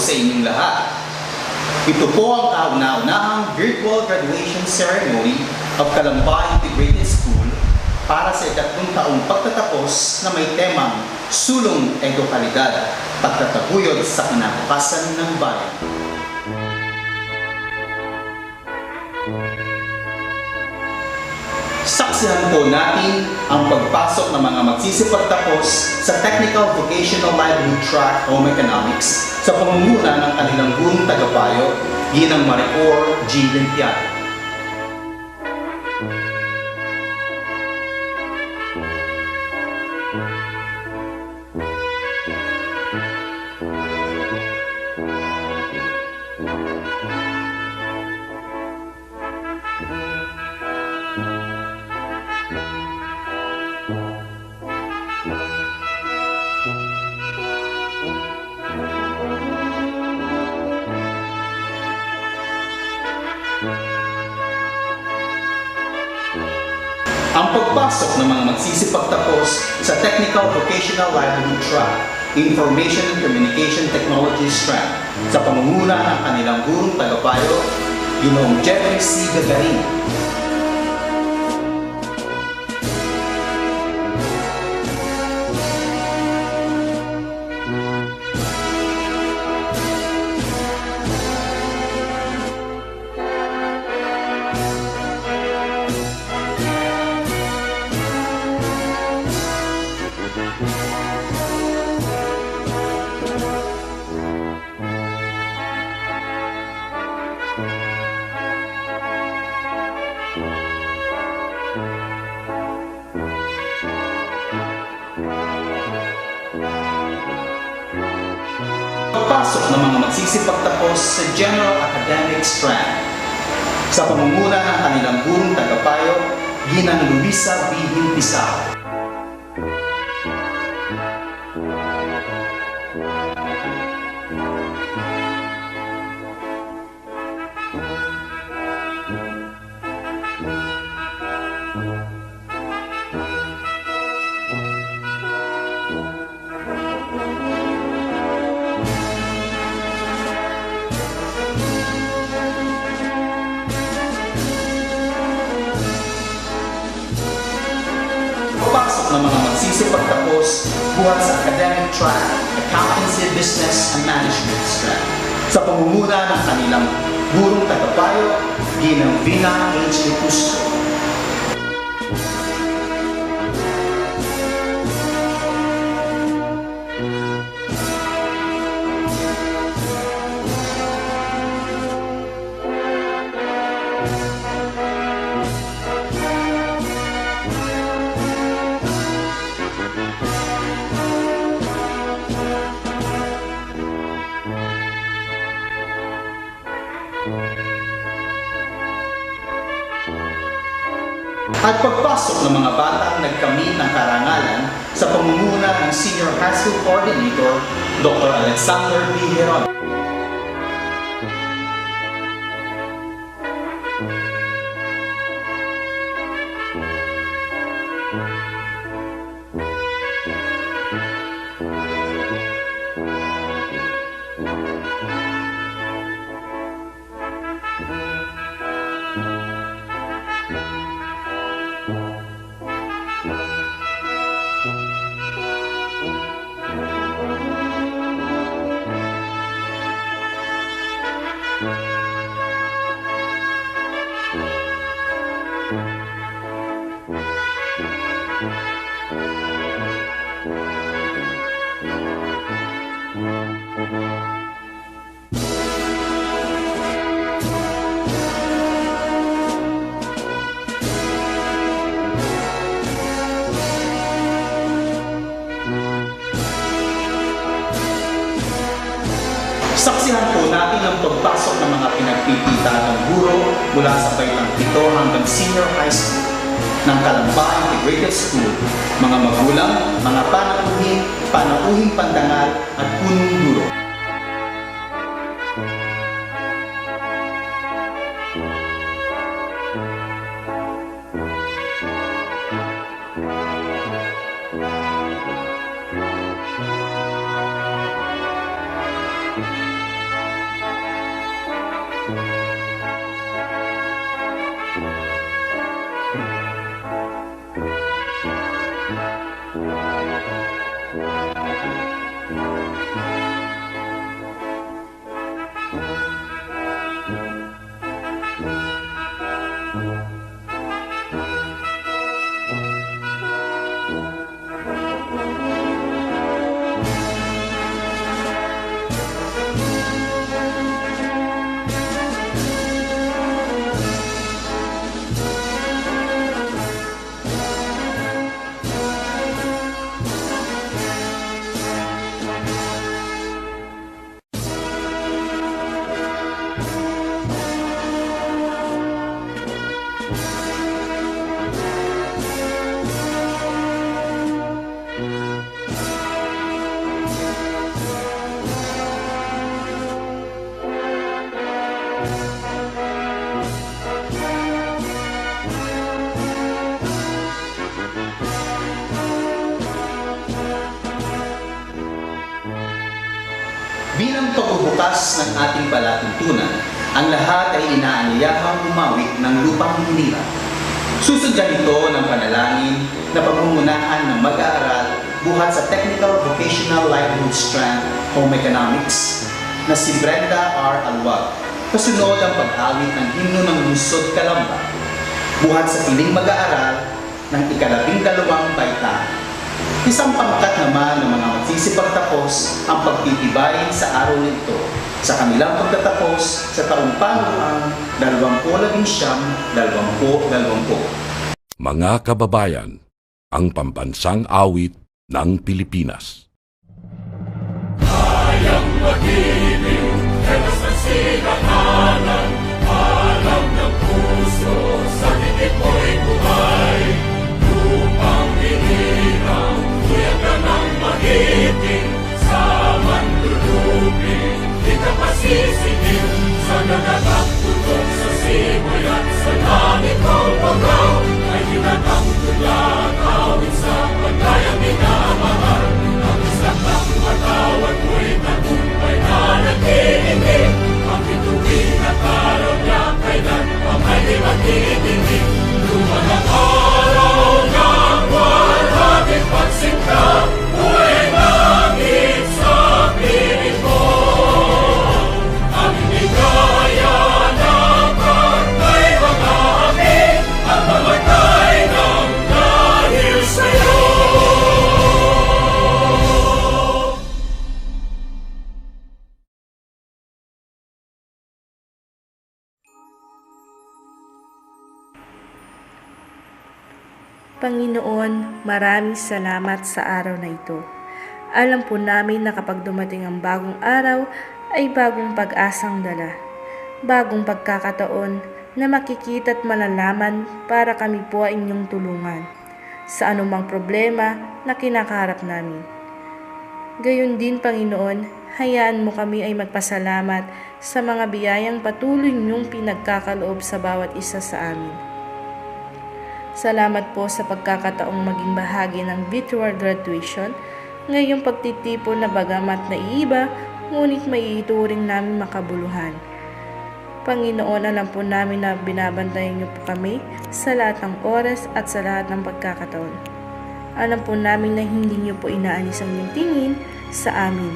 sa inyong lahat. Ito po ang kauna-unahang virtual graduation ceremony of Calambay Integrated School para sa ikatlong taong pagtatapos na may temang Sulong Edukalidad, pagtataguyod sa kinabukasan ng bayan. Saksihan po natin ang pagpasok ng mga magsisipagtapos sa Technical Vocational Livelihood Track Home Economics sa pamumuno ng kanilang gurong tagapayo, Ginang Maricor G. Limpiado. Ang pagpasok ng mga magsisipagtapos sa Technical Vocational Livelihood Track, Information and Communication Technology Strand sa pamumuno ng kanilang gurong tagapayo, Ginoong Jeffrey C. Gagarin. Pagpasok ng mga magsisipagtapos sa General Academic Strand sa pamumuno ng kanilang gurong tagapayo, Ginang Luisa B. Himpisao. Pagpasok ng mga magsisipagtapos buhat sa Academic Track, Accountancy, Business and Management Strand sa pamumuno ng kanilang gurong tagapayo, Ginang Vina H. Lipusto. At pagpasok ng mga batang nagkamit ng karangalan sa pamumuno ng Senior High School Coordinator, Dr. Alexander B. Heron. Saksihan po natin ang pagpasok ng mga pinagpipita ng guro mula sa baitang 7 hanggang Senior High School ng Calambay Integrated School, mga magulang, mga panauhing pandangal at punong guro. Bilang pagbubukas ng ating palatuntunan, ang lahat ay inaanyayahang umawit ng lupang hinila. Susundan ito ng panalangin na pagmumunahan ng mag-aaral buhat sa Technical Vocational Livelihood Strand Home Economics na si Brenda R. Alwag. Kasunod ang pag-awit ng himno ng lungsod Calamba buhat sa piling mag-aaral ng ika-12 baita. Isang pangkat naman ng mga magsisipagtapos ang pagtitibay sa araw nito sa kanilang pagtatapos sa taong panuang 2019-2020. Mga kababayan, ang pambansang awit ng Pilipinas. Kayang mag-ibig, kelos ng sigatanan, alam ng puso, sa titik mo'y buhay. Lupang binirang, tuyag ka ng magiting, sa manlulupin, di ka pasisigil, sa nagagang tutok sa simoy at sa langit mong pagaw, ay hinatang tulang awit sa paglayang minamahal. Ang isang ng matawad mo'y tagumpay na nag-iindig, ang bituin at araw niya kailan pa may di magtitingin. Lumanang araw ng walhaging pagsinta, buhay langit sa piling mo. Ang inigaya ng karnay mga amin, ang mamatay ng dahil sa'yo. Panginoon, maraming salamat sa araw na ito. Alam po namin na kapag dumating ang bagong araw, ay bagong pag-asang dala. Bagong pagkakataon na makikita at malalaman para kami po ay inyong tulungan sa anumang problema na kinakaharap namin. Gayon din, Panginoon, hayaan mo kami ay magpasalamat sa mga biyayang patuloy niyong pinagkakaloob sa bawat isa sa amin. Salamat po sa pagkakataong maging bahagi ng virtual graduation, ngayong pagtitipon na bagamat naiiba, ngunit may ituring namin makabuluhan. Panginoon, alam po namin na binabantayan niyo po kami sa lahat ng oras at sa lahat ng pagkakataon. Alam po namin na hindi niyo po inaalis ang inyong tingin sa amin,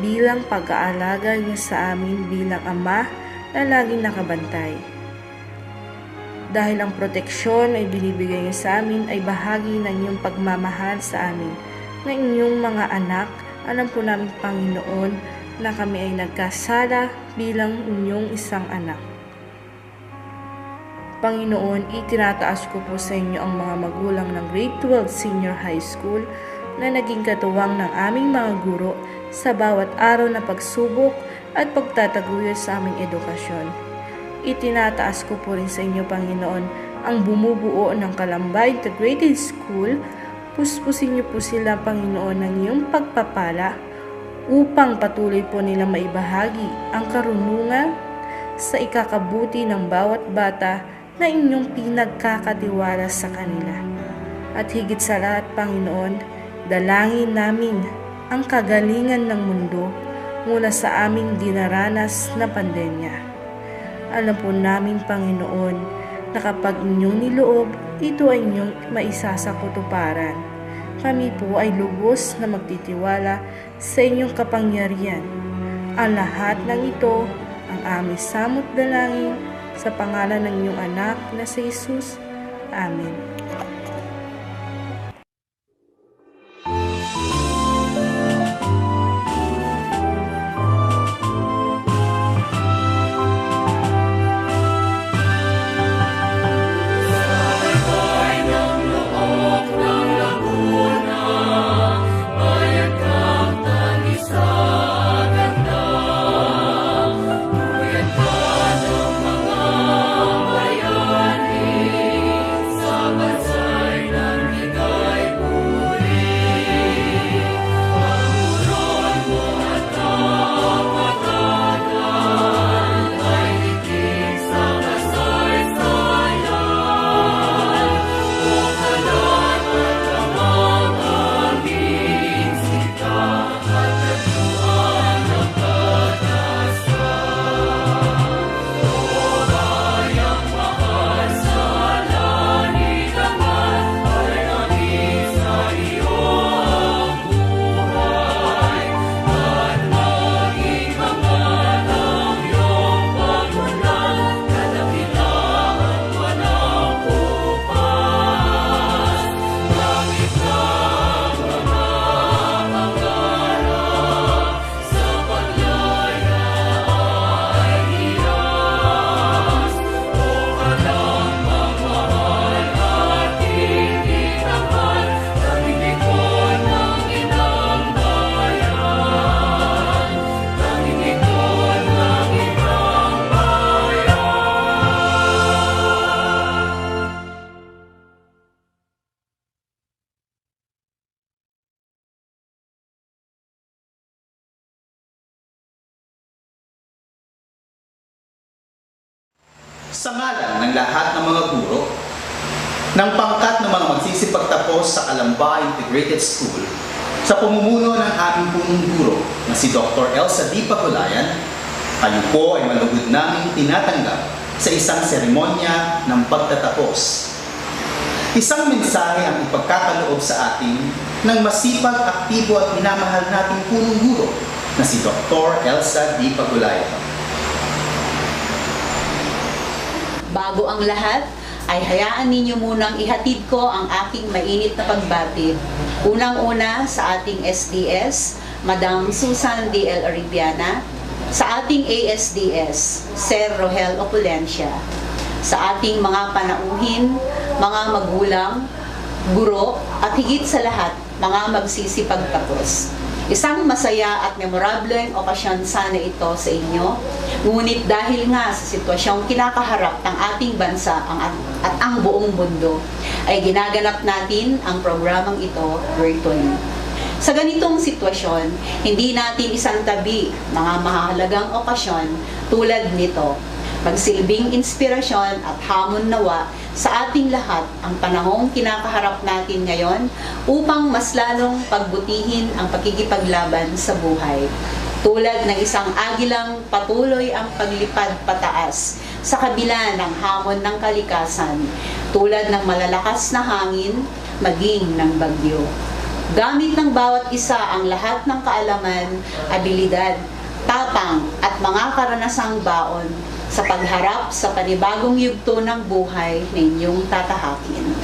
bilang pag-aalaga niyo sa amin bilang ama na laging nakabantay. Dahil ang proteksyon ay binibigay niyo sa amin ay bahagi ng inyong pagmamahal sa amin, na inyong mga anak. Alam po namin, Panginoon, na kami ay nagkasala bilang inyong isang anak. Panginoon, itinataas ko po sa inyo ang mga magulang ng Grade 12 Senior High School na naging katuwang ng aming mga guro sa bawat araw na pagsubok at pagtataguyod sa aming edukasyon. Itinataas ko po rin sa inyo, Panginoon, ang bumubuo ng Calamba Integrated School. Puspusin niyo po sila, Panginoon, ng iyong pagpapala upang patuloy po nila maibahagi ang karunungan sa ikakabuti ng bawat bata na inyong pinagkakatiwala sa kanila. At higit sa lahat, Panginoon, dalangin namin ang kagalingan ng mundo mula sa aming dinaranas na pandemya. Alam po namin, Panginoon, na kapag inyong niloob, ito ay inyong maisasakatuparan. Kami po ay lubos na magtitiwala sa inyong kapangyarihan. Ang lahat ng ito ang aming samot dalangin sa pangalan ng inyong anak na si Jesus. Amen. Sa ngalan ng lahat ng mga guro, ng pangkat ng mga magsisipagtapos sa Calamba Integrated School, sa pamumuno ng aming punong guro na si Dr. Elsa D. Pagulayan, kayo po ay malugod naming tinatanggap sa isang seremonya ng pagtatapos. Isang mensahe ang ipagkakaloob sa atin ng masipag, aktibo at minamahal nating punong guro na si Dr. Elsa D. Pagulayan. Bago ang lahat, ay hayaan ninyo munang ihatid ko ang aking mainit na pagbati. Unang-una sa ating SDS, Madam Susan D. L. Aribiana, sa ating ASDS, Sir Rohel Opulencia, sa ating mga panauhin, mga magulang, guro, at higit sa lahat, mga magsisipagtapos. Isang masaya at memorableng okasyon sana ito sa inyo, ngunit dahil nga sa sitwasyong kinakaharap ng ating bansa at ang buong mundo, ay ginaganap natin ang programang ito virtually. Sa ganitong sitwasyon, hindi natin isantabi mga mahalagang okasyon tulad nito. Magsilbing inspirasyon at hamon nawa sa ating lahat ang panahong kinakaharap natin ngayon upang mas lalong pagbutihin ang pakikipaglaban sa buhay. Tulad ng isang agilang patuloy ang paglipad pataas sa kabila ng hamon ng kalikasan, tulad ng malalakas na hangin, maging ng bagyo. Gamit ng bawat isa ang lahat ng kaalaman, abilidad, tapang at mga karanasang baon sa pagharap sa panibagong yugto ng buhay na inyong tatahakin.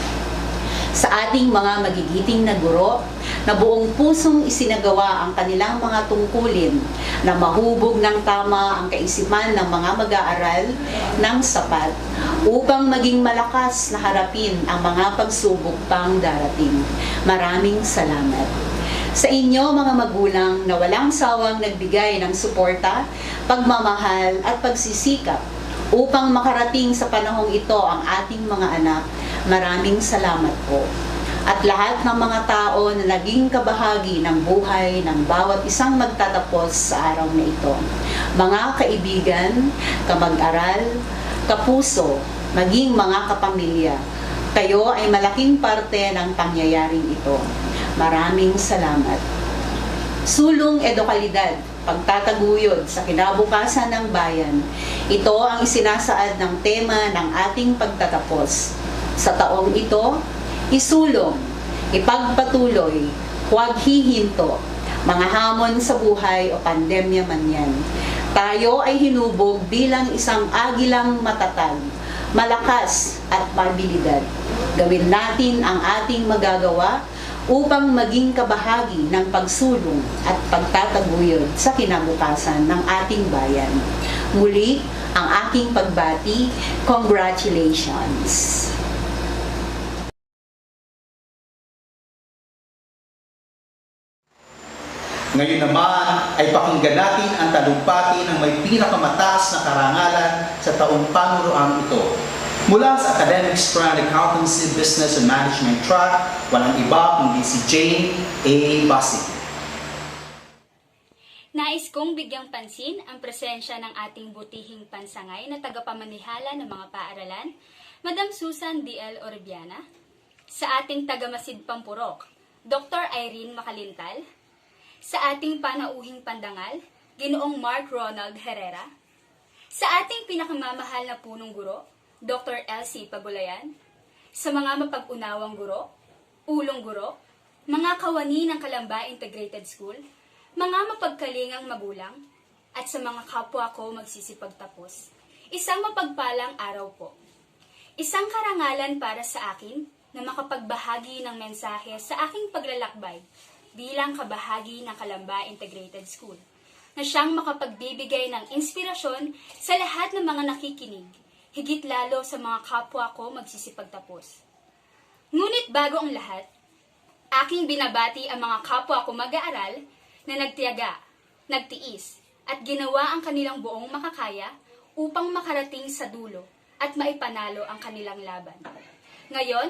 Sa ating mga magigiting na guro, na buong pusong isinagawa ang kanilang mga tungkulin na mahubog ng tama ang kaisipan ng mga mag-aaral ng sapat upang maging malakas na harapin ang mga pagsubok pang darating. Maraming salamat. Sa inyo mga magulang na walang sawang nagbigay ng suporta, pagmamahal at pagsisikap upang makarating sa panahong ito ang ating mga anak, maraming salamat po. At lahat ng mga tao na naging kabahagi ng buhay ng bawat isang magtatapos sa araw na ito. Mga kaibigan, kamag-aral, kapuso, maging mga kapamilya, kayo ay malaking parte ng pangyayaring ito. Maraming salamat. Sulong edukalidad, pagtataguyod sa kinabukasan ng bayan. Ito ang isinasaad ng tema ng ating pagtatapos. Sa taong ito, isulong, Ipagpatuloy, huwag hihinto, mga hamon sa buhay o pandemya man yan. Tayo ay hinubog bilang isang agilang matatag, malakas at mabilidad. Gawin natin ang ating magagawa upang maging kabahagi ng pagsulong at pagtataguyod sa kinabukasan ng ating bayan. Muli, ang aking pagbati, congratulations! Ngayon naman ay pakinggan natin ang talumpati ng may pinakamataas na karangalan sa taong panuroang ito. Mula sa Academic Strand Accountancy Business and Management Track, walang iba kundi si Jane A. Bassi. Nais kong bigyang pansin ang presensya ng ating butihing pansangay na tagapamanihala ng mga paaralan, Madam Susan D.L. Orbiana, sa ating tagamasid Pampurok, Dr. Irene Makalintal, sa ating panauhing pandangal, Ginoong Mark Ronald Herrera, sa ating pinakamamahal na punong guro, Dr. Elsie Pagulayan, sa mga mapag-unawang guro, ulong guro, mga kawani ng Kalamba Integrated School, mga mapagkalingang magulang, at sa mga kapwa ko magsisipagtapos. Isang mapagpalang araw po. Isang karangalan para sa akin na makapagbahagi ng mensahe sa aking paglalakbay bilang kabahagi ng Kalamba Integrated School, na siyang makapagbibigay ng inspirasyon sa lahat ng mga nakikinig, higit lalo sa mga kapwa ko magsisipagtapos. Ngunit bago ang lahat, aking binabati ang mga kapwa ko mag-aaral na nagtiyaga, nagtiis, at ginawa ang kanilang buong makakaya upang makarating sa dulo at maipanalo ang kanilang laban. Ngayon,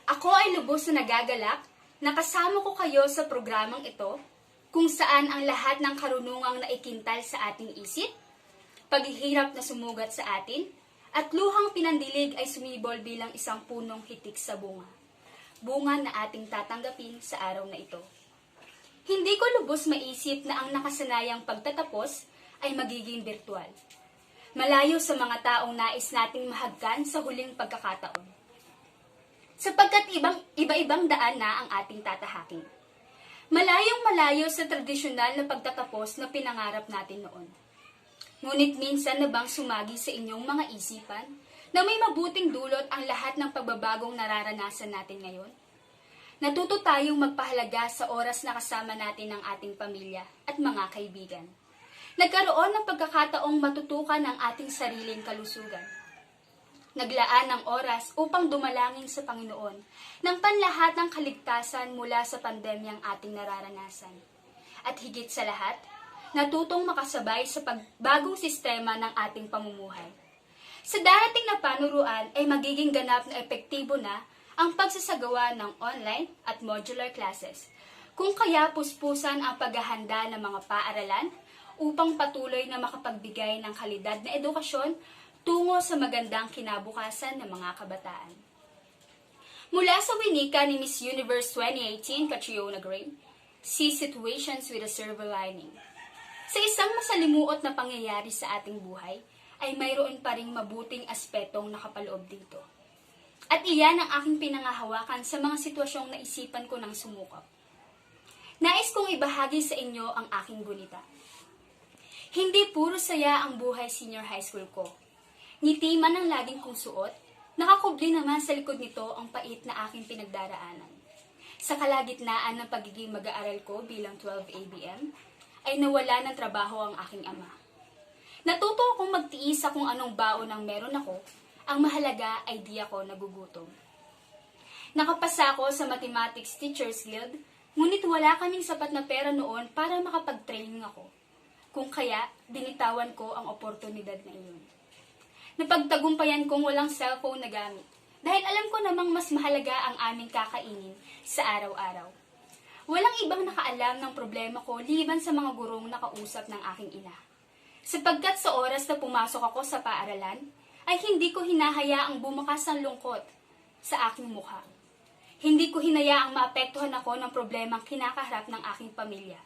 ako ay lubos na nagagalak na kasama ko kayo sa programang ito kung saan ang lahat ng karunungang naikintal sa ating isip, paghihirap na sumugat sa atin, at luhang pinandilig ay sumibol bilang isang punong hitik sa bunga. Bunga na ating tatanggapin sa araw na ito. Hindi ko lubos maisip na ang nakasanayang pagtatapos ay magiging virtual. Malayo sa mga taong nais nating mahagkan sa huling pagkakataon. Sapagkat iba-ibang daan na ang ating tatahakin. Malayong malayo sa tradisyonal na pagtatapos na pinangarap natin noon. Ngunit minsan na bang sumagi sa inyong mga isipan na may mabuting dulot ang lahat ng pagbabagong nararanasan natin ngayon? Natuto tayong magpahalaga sa oras na kasama natin ng ating pamilya at mga kaibigan. Nagkaroon ng pagkakataong matutukan ang ating sariling kalusugan. Naglaan ng oras upang dumalangin sa Panginoon ng panlahat ng kaligtasan mula sa pandemyang ating nararanasan. At higit sa lahat, natutong makasabay sa pagbagong sistema ng ating pamumuhay. Sa darating na panuruan ay magiging ganap na epektibo na ang pagsasagawa ng online at modular classes, kung kaya puspusan ang paghahanda ng mga paaralan upang patuloy na makapagbigay ng kalidad na edukasyon tungo sa magandang kinabukasan ng mga kabataan. Mula sa winika ni Miss Universe 2018 Catriona Gray, See Situations with a Silver Lining. Sa isang masalimuot na pangyayari sa ating buhay, ay mayroon pa ring mabuting aspetong nakapaloob dito. At iyan ang aking pinangahawakan sa mga sitwasyong naisipan ko ng sumukap. Nais kong ibahagi sa inyo ang aking gunita. Hindi puro saya ang buhay senior high school ko. Ngiti man ang laging kong suot, nakakubli naman sa likod nito ang pait na aking pinagdaraanan. Sa kalagitnaan ng pagiging mag-aaral ko bilang 12 ABM, ay nawala ng trabaho ang aking ama. Natuto akong magtiis sa kung anong baon ang meron ako, ang mahalaga ay di ako nagugutom. Nakapasa ako sa Mathematics Teachers Guild, ngunit wala kaming sapat na pera noon para makapag-training ako. Kung kaya, binitawan ko ang oportunidad na iyon. Napagtagumpayan kong walang cellphone na gamit, dahil alam ko namang mas mahalaga ang aming kakainin sa araw-araw. Walang ibang nakaalam ng problema ko liban sa mga gurong nakausap ng aking ina. Sapagkat sa oras na pumasok ako sa paaralan, ay hindi ko hinahayaang bumukas ang lungkot sa aking mukha. Hindi ko hinayaang maapektuhan ako ng problemang kinakaharap ng aking pamilya.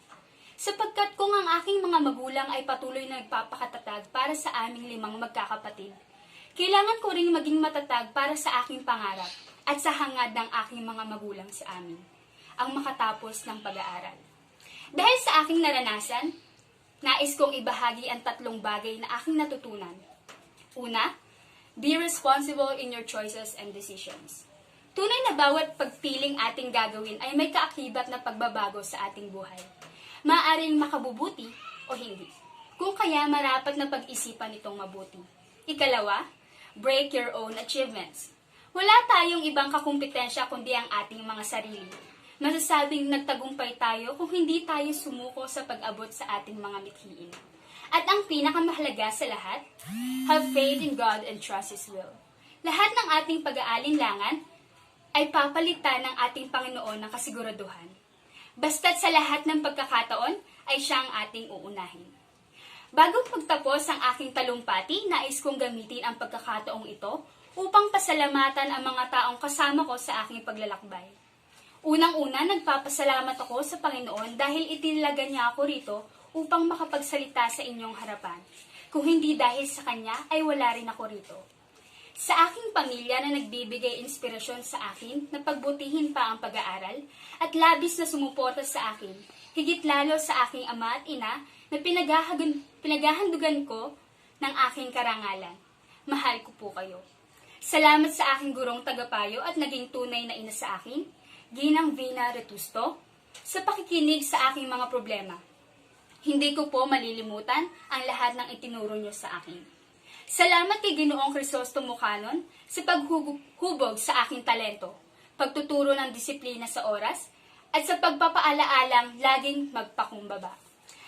Sapagkat kung ang aking mga magulang ay patuloy na nagpapakatatag para sa aming 5 magkakapatid, kailangan ko ring maging matatag para sa aking pangarap at sa hangad ng aking mga magulang sa amin. ang makatapos ng pag-aaral. Dahil sa aking naranasan, nais kong ibahagi ang 3 bagay na aking natutunan. Una, be responsible in your choices and decisions. Tunay na bawat pagpiling ating gagawin ay may kaakibat na pagbabago sa ating buhay. Maaaring makabubuti o hindi. Kung kaya marapat na pag-isipan itong mabuti. Ikalawa, break your own achievements. Wala tayong ibang kakumpetensya kundi ang ating mga sarili. Masasabing nagtagumpay tayo kung hindi tayo sumuko sa pag-abot sa ating mga mithiin. At ang pinakamahalaga sa lahat, have faith in God and trust His will. Lahat ng ating pag-aalinlangan ay papalitan ng ating Panginoon ng kasiguraduhan. Basta't sa lahat ng pagkakataon ay siya ang ating uunahin. Bago magtapos ang aking talumpati, nais kong gamitin ang pagkakataong ito upang pasalamatan ang mga taong kasama ko sa aking paglalakbay. Unang-una, nagpapasalamat ako sa Panginoon dahil itinilaga niya ako rito upang makapagsalita sa inyong harapan. Kung hindi dahil sa Kanya, ay wala rin ako rito. Sa aking pamilya na nagbibigay inspirasyon sa akin na pagbutihin pa ang pag-aaral at labis na sumuporta sa akin, higit lalo sa aking ama at ina na pinaghahandugan ko ng aking karangalan. Mahal ko po kayo. Salamat sa aking gurong tagapayo at naging tunay na ina sa akin, Ginang Vina Retusto, sa pakikinig sa aking mga problema. Hindi ko po malilimutan ang lahat ng itinuro niyo sa akin. Salamat kay Ginoong Crisostomo Canon sa paghubog sa aking talento, pagtuturo ng disiplina sa oras, at sa pagpapaalaalang laging magpakumbaba.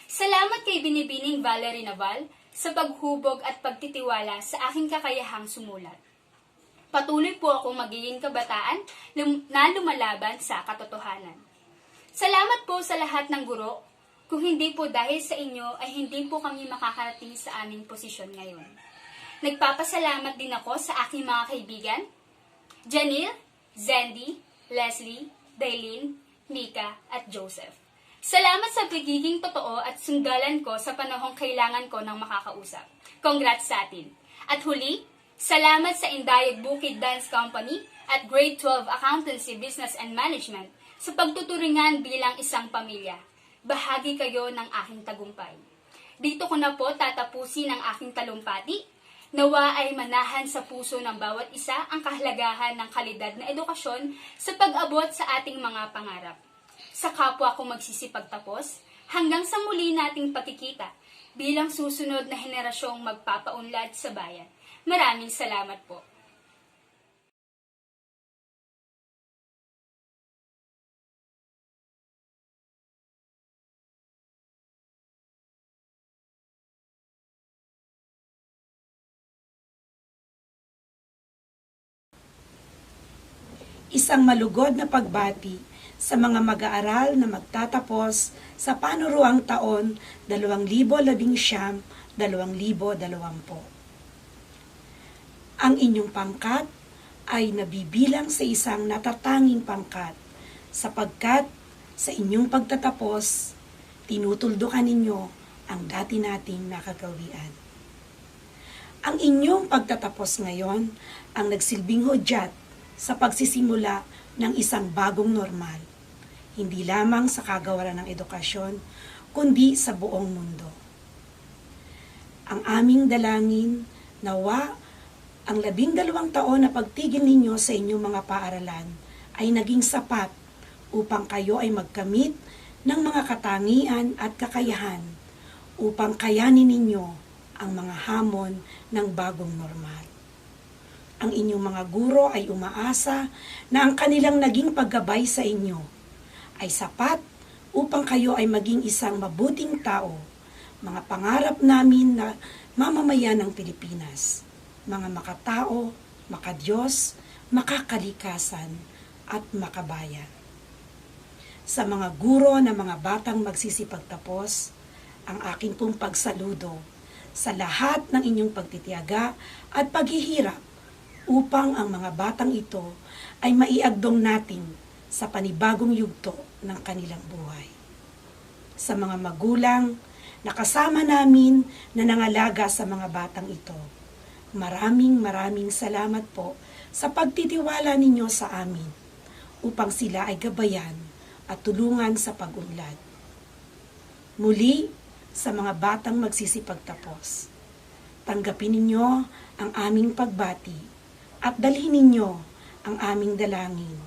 Salamat kay Binibining Valerie Naval sa paghubog at pagtitiwala sa aking kakayahang sumulat. Patuloy po akong magiging kabataan na lumalaban sa katotohanan. Salamat po sa lahat ng guro. Kung hindi po dahil sa inyo ay hindi po kami makakarating sa aming posisyon ngayon. Nagpapasalamat din ako sa aking mga kaibigan, Janil, Zandy, Leslie, Daylene, Mika, at Joseph. Salamat sa pagiging totoo at sunggalan ko sa panahong kailangan ko ng makakausap. Congrats sa atin. At huli, salamat sa Indayag Bukid Dance Company at Grade 12 Accountancy, Business and Management sa pagtuturingan bilang isang pamilya. Bahagi kayo ng aking tagumpay. Dito ko na po tatapusin ang aking talumpati. Nawa ay manahan sa puso ng bawat isa ang kahalagahan ng kalidad na edukasyon sa pag-abot sa ating mga pangarap. Sa kapwa ko magsisipagtapos, hanggang sa muli nating pagkikita bilang susunod na henerasyong magpapaunlad sa bayan. Maraming salamat po. Isang malugod na pagbati sa mga mag-aaral na magtatapos sa panuruang taon 2019-2020. Ang inyong pangkat ay nabibilang sa isang natatanging pangkat sapagkat sa inyong pagtatapos, tinutuldukan ninyo ang dati nating nakagawian. Ang inyong pagtatapos ngayon ang nagsilbing hudyat sa pagsisimula ng isang bagong normal, hindi lamang sa kagawaran ng edukasyon, kundi sa buong mundo. Ang aming dalangin, nawa, ang 12 taon na pagtigil ninyo sa inyong mga paaralan ay naging sapat upang kayo ay magkamit ng mga katangian at kakayahan upang kayanin ninyo ang mga hamon ng bagong normal. Ang inyong mga guro ay umaasa na ang kanilang naging paggabay sa inyo ay sapat upang kayo ay maging isang mabuting tao, mga pangarap namin na mamamayan ng Pilipinas, mga makatao, makadiyos, makakalikasan, at makabayan. Sa mga guro na mga batang magsisipagtapos, ang aking pong pagsaludo sa lahat ng inyong pagtitiyaga at paghihirap upang ang mga batang ito ay maiagdong natin sa panibagong yugto ng kanilang buhay. Sa mga magulang na kasama namin na nangalaga sa mga batang ito, maraming salamat po sa pagtitiwala ninyo sa amin upang sila ay gabayan at tulungan sa pag-unlad. Muli, sa mga batang magsisipagtapos, tanggapin ninyo ang aming pagbati at dalhin ninyo ang aming dalangin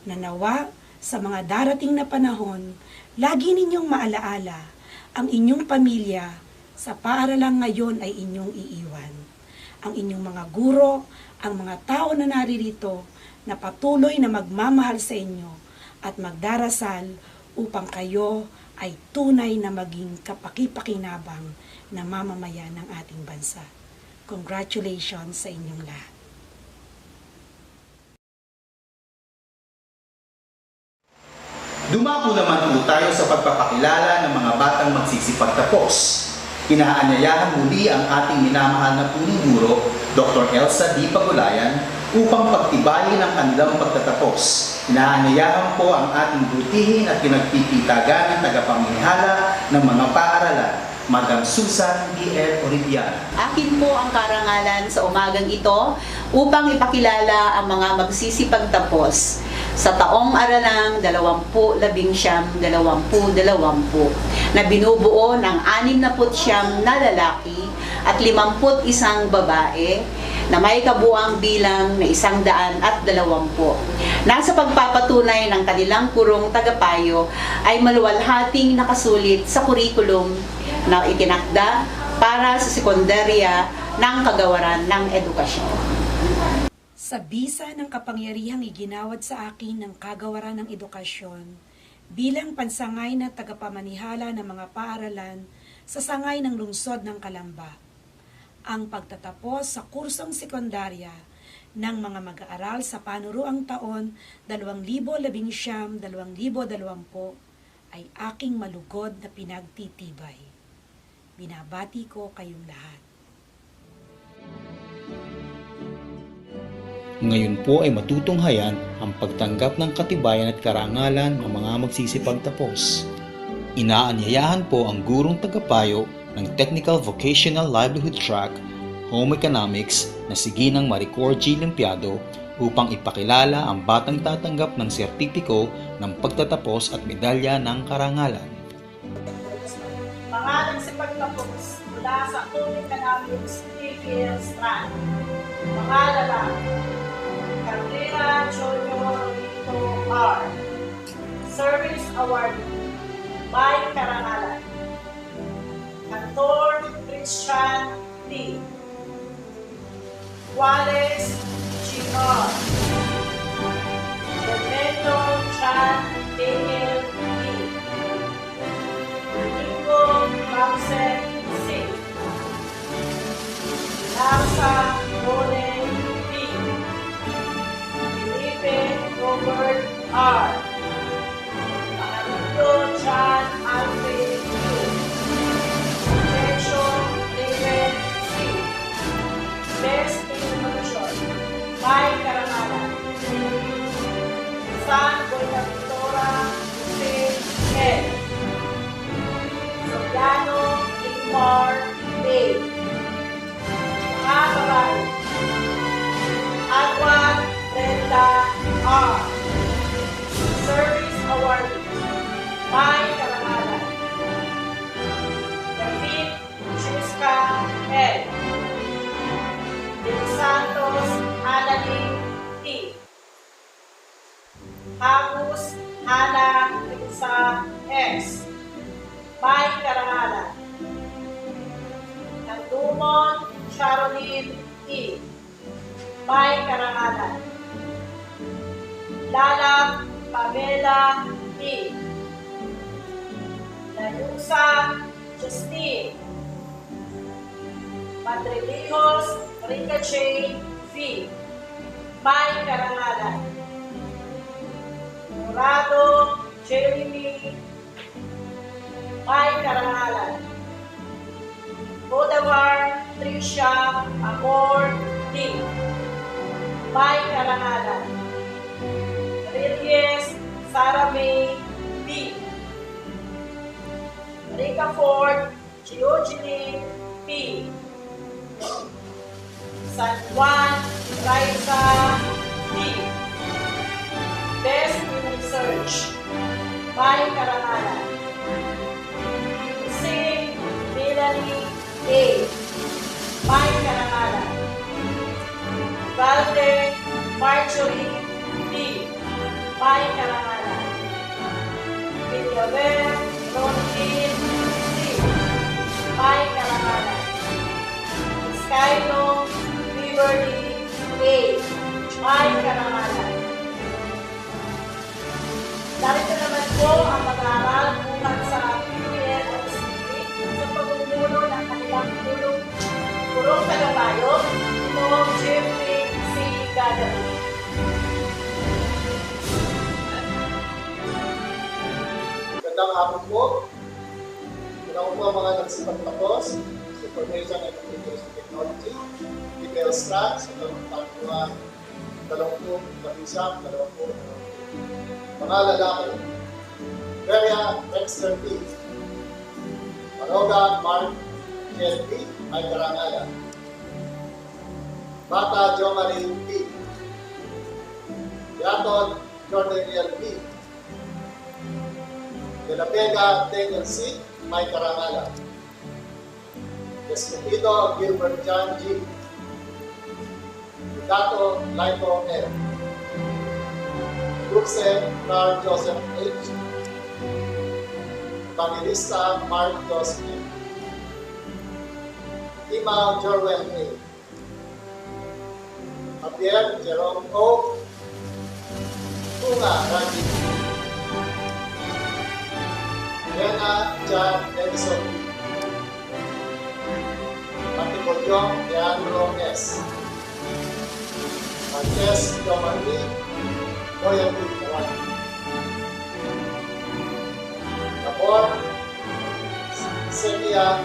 na nawa sa mga darating na panahon, lagi ninyong maalaala ang inyong pamilya sa paaralang ngayon ay inyong iiwan. Ang inyong mga guro, ang mga tao na naririto na patuloy na magmamahal sa inyo at magdarasal upang kayo ay tunay na maging kapaki-pakinabang na mamamayan ng ating bansa. Congratulations sa inyong lahat. Dumako naman po tayo sa pagpapakilala ng mga batang magsisipagtapos. Inaanyayahan muli ang ating minamahal na punong guro, Dr. Elsa D. Pagulayan, upang pagtibayin ang kanilang pagtatapos. Inaanyayahan po ang ating butihin at pinagpipitagan ng tagapamimihala ng mga paaralan, Madam Susan D.L. Oribiana. Akin po ang karangalan sa umagang ito upang ipakilala ang mga magsisipagtapos sa taong aralang 2019-2020 na binubuo ng 69 na lalaki at 51 babae na may kabuang bilang na 120. Nasa pagpapatunay ng kanilang kurong tagapayo ay maluwalhating nakasulit sa kurikulum na itinakda para sa sekundarya ng kagawaran ng edukasyon. Sa bisa ng kapangyarihang iginawad sa akin ng kagawaran ng edukasyon, bilang pansangay na tagapamanihala ng mga paaralan sa sangay ng lungsod ng Calamba, ang pagtatapos sa kursong sekundarya ng mga mag-aaral sa panuruang taon 2019-2020 ay aking malugod na pinagtitibay. Binabati ko kayong lahat. Ngayon po ay matutunghayan ang pagtanggap ng katibayan at karangalan ng mga magsisipagtapos. Inaanyayahan po ang gurong tagapayo ng Technical Vocational Livelihood Track, Home Economics na si Ginang Maricor G. Limpiado upang ipakilala ang batang tatanggap ng sertipiko ng pagtatapos at medalya ng karangalan. Mga nagsipagtapos mula sa Home Economics TPL Strand. Mga lalaki, Carrera Junior Rito R. Service Award by karangalan. Kantor Christian T. Juarez G.R. Bermendo Chan Daniel P. Nico Ramsey C. Larsa Ronen P. Felipe Robert R. Pangalito Chan Alfred Q. Best Innovation by karangalan. San Buenaventura Jose L. Soriano Ingmar A. Mga babae, Agwan Brenda R. Service Award by karangalan. David Chiska L. De Santos Annalyn T. Agus Ana Risa S. May karangalan. Nagdumon Sharonin E. May karangalan. Lalang Pamela E. Layusa Justine. Madrilejos Ricochet V. May karangalan. Murado Jeremy. May karangalan. Bodawar Tricia Amor D. May karangalan. Reyes Sarah May B. Rica Ford Giogini P. San Juan Raisa D. Best in Research may karangalan. Si Melanie A. may karangalan. Valde Marjorie B. may karangalan. Villaver Ronaldin C. may karangalan. Skylo Beverly A. may karangalan. Narito naman po ang mag-aaral bukan sa PPL-OCD sa pagmumuno ng kanilang purong tagapayo noong Jeffrey C. Gadari. Magandang hapon po. Una po ang mga nagsipagtapos sa Information and Communication Technology, PPL Strat, sa Talong 20, mga lalaki, Beria Dexter P. Manoga Mark J.P. may karangalan. Bata Jo Marie P. Yaton Jordan L. P. De la Vega Daniel C. may karangalan. Escopido Gilbert John G. Dato Laito L. Bruxelles Carl Joseph H. Evangelista Mark Joseph M. Ima Jorwell A. Javier Jerome O. Tunga Raji. Diana John Edison. Matipodyong Leandro S. Marquez Domani Royal P. Kapor Sekia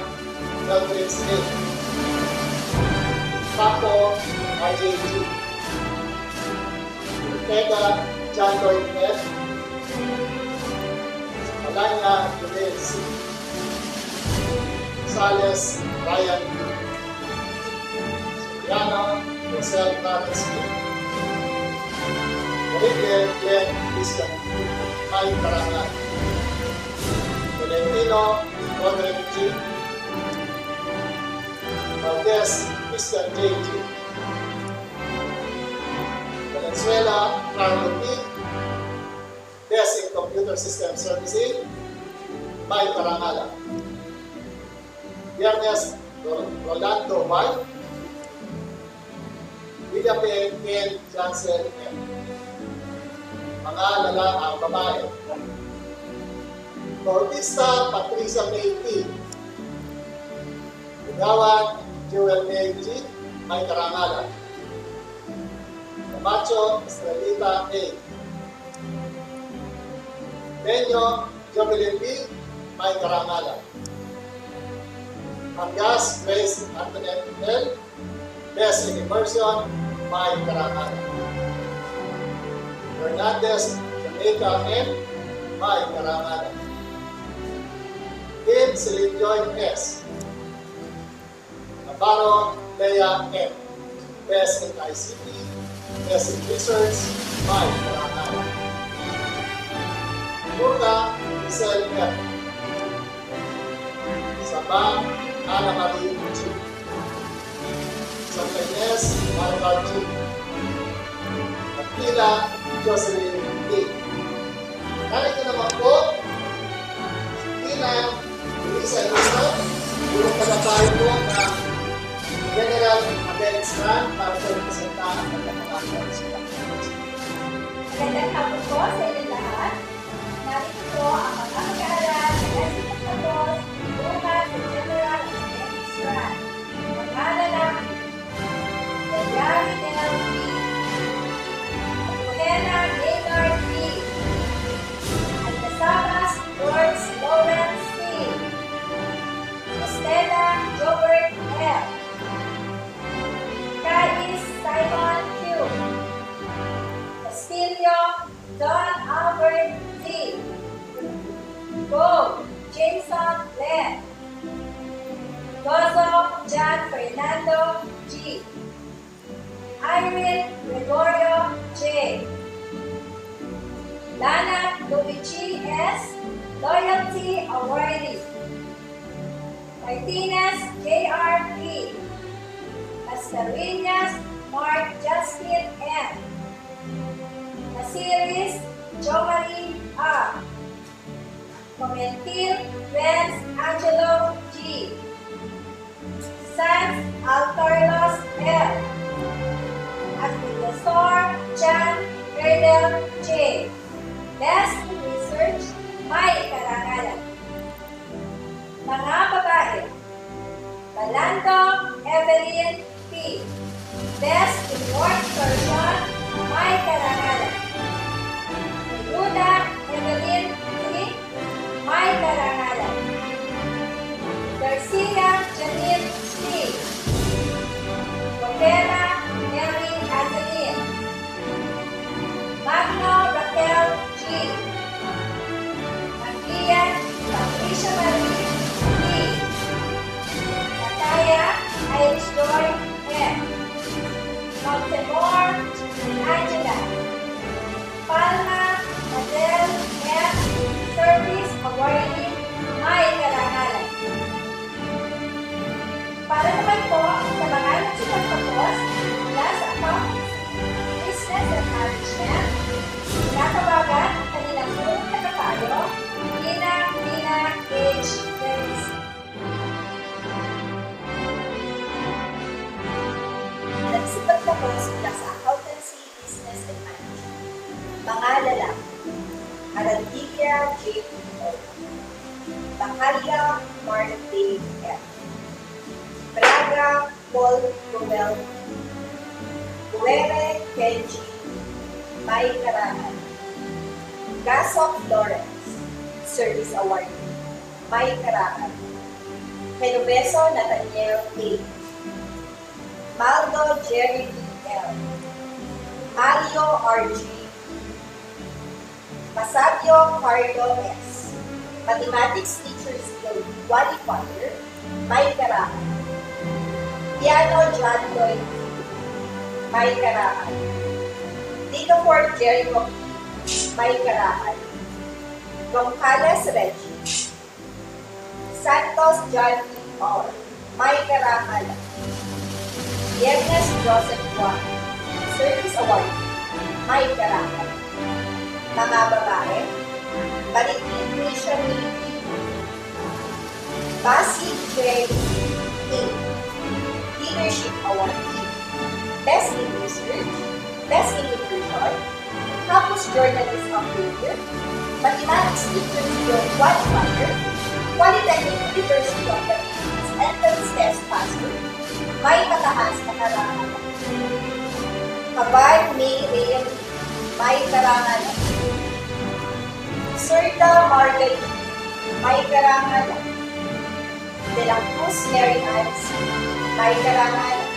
Melvin Smith. Paco IJG. Ortega John Lloyd F. Alanya Julian C. Sales Ryan B. Soriano Rosel Nathan Smith. Enrique Glenn Christian may karangalan. Valentino Roderick G. Valdez Christian J. G. Valenzuela Carlo P. Basic Computer System Servicing may karangalan. Viernes Rolando White. William P. Ken Johnson M. Mga babae. Bautista Patricia May P. Ligawan Joel May G. may karangalan. Camacho Estrelita A. Benyo Jovelyn B. may karangalan. Angas Grace Antoinette L. Best in Immersion may karangalan. Hernandez Jamaica M. may karangalan. Kim Celine Joy S. Navarro Lea M. Best in ICT, Best in Research may karangalan. Murta Giselle M. Sabang Ana Marie G. Santa Ines Maribel G. Aquila Jocelyn D. Narito naman po si Tina Luisa Luisa, puro pala tayo po ng General Appendix Grant para sa representahan ng pagkakataon sa Magandang hapon po sa inyong lahat. Narito po ang mga mag-aaral na lesson pagkatapos bukas sa General Appendix Grant. Mga lalaki, Dayari Del P. Buhena Gaylord P. Alcasaras George Lawrence C. Estela Jobert F. Cadiz Simon Q. Castillo Don Albert D. Go Jameson Len. Gozo John Fernando G. Irene Gregorio J. Lana Luigi S. Loyalty Awardee. Martinez J.R. P. Mascareñas Mark Justin M. Nasiris Jomari A. Comentil Renz Angelo G. Sans Altarlos L. Administrator Jan Erdel J. Best in Research, May Karangalan. Mga babae, Balando Evelyn P. Best in Work Person, May Karangalan. Ruda Evelyn P. May Karangalan. Garcia Janine C. Rivera Mary Adeline. Magno Raquel G. Magian Patricia Marie P. Nataya Irish Joy M. Montemor Angela. Palma Adele M. Service Awardee May Karangalan. Para naman po sa mga nagsipagtapos mula sa accountancy, business and management, nakabagan ang kanilang unang tagapayo, Lina H. Reyes. Nagsipagtapos mula sa accountancy, business and management. Mga lalaki, Arantilia J. O. Bacalia Mark Dave F. Braga Paul Romel. Guerre Kenji May Karangan. Gasok Florence Service Award May Karangan. Genoveso Nathaniel A. Maldo Jerry L. Mario R.G. Masabio Carlo S. Mathematics Teacher Skill Qualifier May Karangan. Piano John Lloyd May Karangan. Tito Fort Jericho May Karangan. Roncales Reggie. Santos John P. R. May Karangan. Yernes Joseph Juan Service Award May Karangan. Mga babae, Balikin Misha Miki. Basi J. A. Leadership Award. Best in Research, Best in Literature, Campus Journalist of the Year, Mathematics Teacher Skill Qualifier, Polytechnic University of the Philippines Entrance Test Passer, May Mataas na Karangalan. Kabay May Reyes, May Karangalan. Surda Margaret, May Karangalan. De la Cruz Mary Ann, May Karangalan.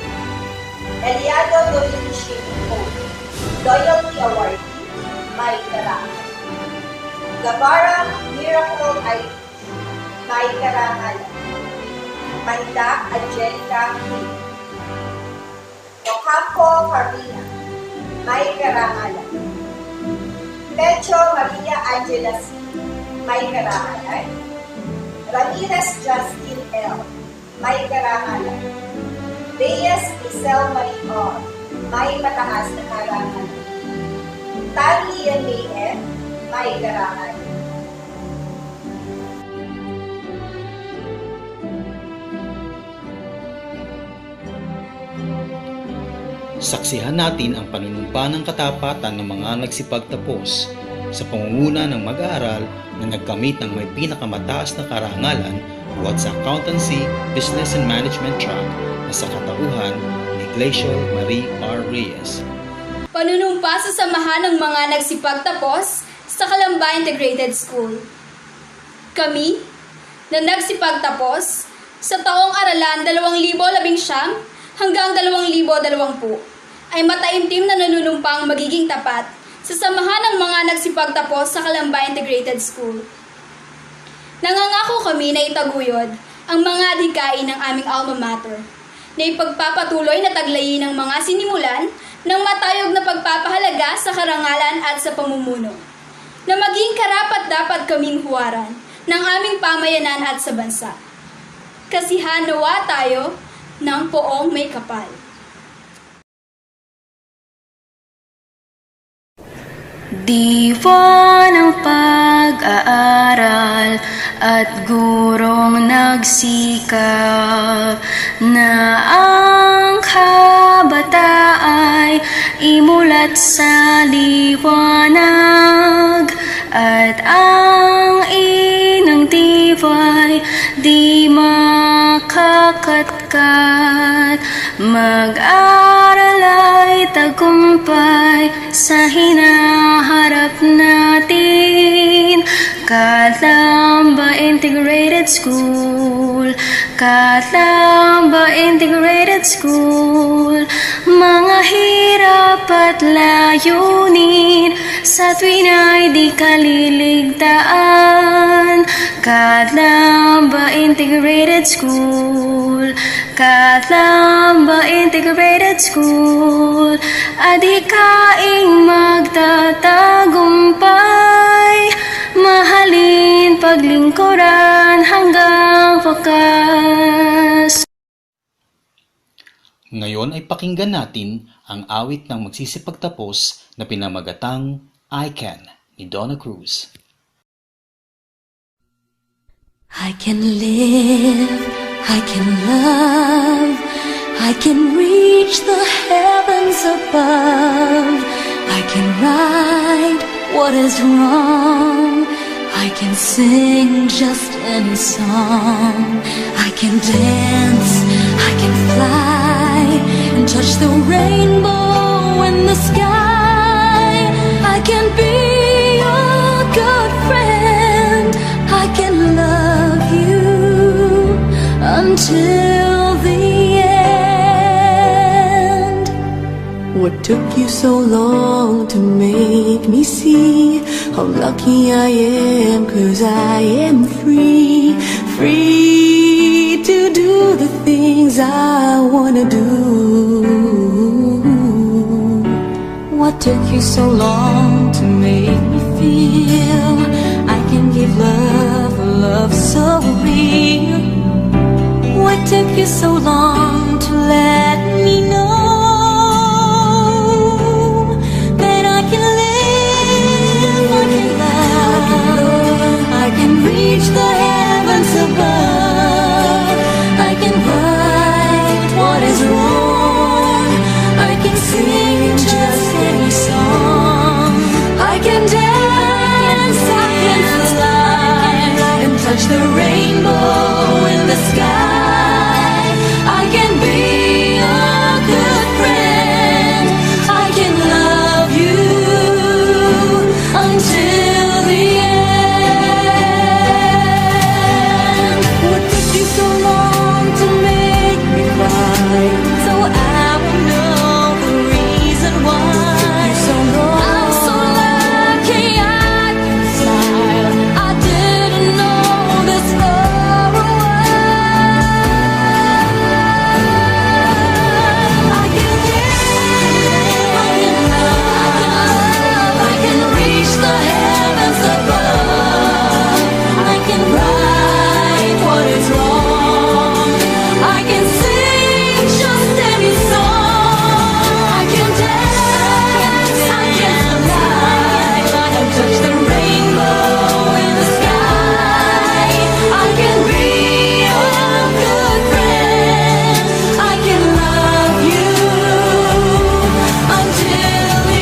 Eliado Dominici O. Loyalty Award, May Karangalan. Gavara Miracle I. May Karangalan. Manda Angelica P. Ocampo Carmina, May Karangalan. Pecho Maria Angela C. May Karangalan. Ramirez Justin L. May Karangalan. Reyes Isel Marie R. May Mataas na Karangalan. Tali Ian May F. May Karangalan. Saksihan natin ang panunumpa ng katapatan ng mga nagsipagtapos sa pangunguna ng mag-aaral na nagkamit ng may pinakamataas na karangalan buhat sa Accountancy, Business and Management track na sa katauhan ni Glacial Marie R. Reyes. Panunumpa sa samahan ng mga nagsipagtapos sa Calamba Integrated School. Kami na nagsipagtapos sa taong aralan 2019 hanggang 2020 ay mataimtim na nanunumpang magiging tapat sa samahan ng mga nagsipagtapos sa Calamba Integrated School. Nangangako kami na itaguyod ang mga adhikain ng aming alma mater na ipagpapatuloy na taglayin ng mga sinimulan ng matayog na pagpapahalaga sa karangalan at sa pamumuno. na maging karapat-dapat kaming huwaran ng aming pamayanan at sa bansa. Kasihan nawa tayo ng poong may kapal. Diwa ng pag-aaral at gurong nagsikap na ang kabataan ay imulat sa liwanag at ang inang tibay di makakatkat. Mag-aral ay tagumpay sa hinaharap natin. Kalamba Integrated School, Kalamba Integrated School, mga hirap at layunin sa tuwin ay di kaliligtaan. Kalamba Integrated School, Kalamba Integrated School, adhikaing magtatagumpay, mahalin paglingkuran hanggang wakas. Ngayon ay pakinggan natin ang awit ng magsisipagtapos na pinamagatang I Can ni Donna Cruz. I can live, I can love, I can reach the heavens above, I can right what is wrong, I can sing just any song, I can dance, I can fly, and touch the rainbow in the sky, I can be a good friend, I can love you until the end. What took you so long to make me see how lucky I am? 'Cause I am free, free to do the things I wanna do. What took you so long to make me feel I can give love, love so real? What took you so long to let me know that I can live, I can love, I can reach the heavens above, I can right what is wrong, I can sing just any song, I can dance, I can fly, and touch the rainbow in the sky, I can be a good friend, I can love you until the end. What took you so long to make me cry? So I will know the reason why. So I'm so lucky I can smile. I didn't know this for a while. I can live, I can love, I can reach the heavens above, I can right what is wrong, I can sing just any song, I can dance, I can fly, and touch the rainbow in the sky, I can be a good friend, I can love you until the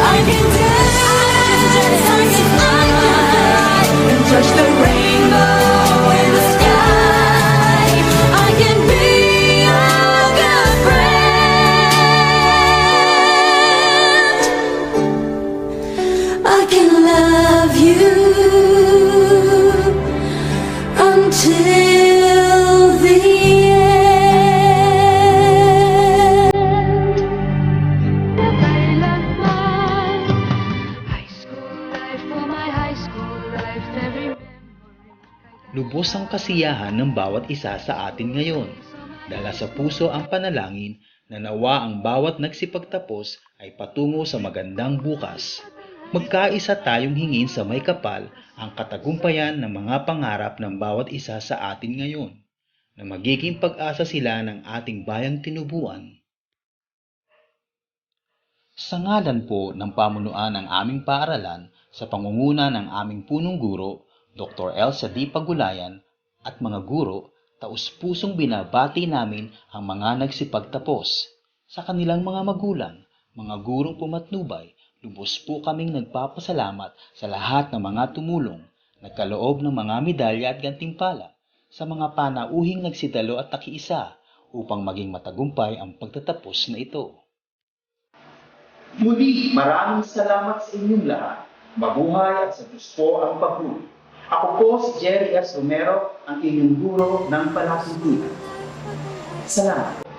I can dance, I can fly, and touch the rainbow in the sky. I can be a good friend. I can love you until the end. Kailanman high school life for my lubos ang kasiyahan ng bawat isa sa atin ngayon. Dala sa puso ang panalangin na nawa ang bawat nagsipagtapos ay patungo sa magandang bukas. Magkaisa tayong hingin sa may kapal ang katagumpayan ng mga pangarap ng bawat isa sa atin ngayon, na magiging pag-asa sila ng ating bayang tinubuan. Sa ngalan po ng pamunuan ng aming paaralan, sa pangunguna ng aming punong guro, Dr. Elsa D. Pagulayan, at mga guro, taus-pusong binabati namin ang mga nagsipagtapos. Sa kanilang mga magulang, mga gurong pumatnubay, lubos po kaming nagpapasalamat sa lahat ng mga tumulong, nagkaloob ng mga medalya at gantimpala, sa mga panauhing nagsidalo at takiisa upang maging matagumpay ang pagtatapos na ito. Muli, maraming salamat sa inyong lahat. Mabuhay at sa Diyos po ang papuri. Ako po si Jerry S. Romero, ang inyong guro ng Palatubig. Salamat.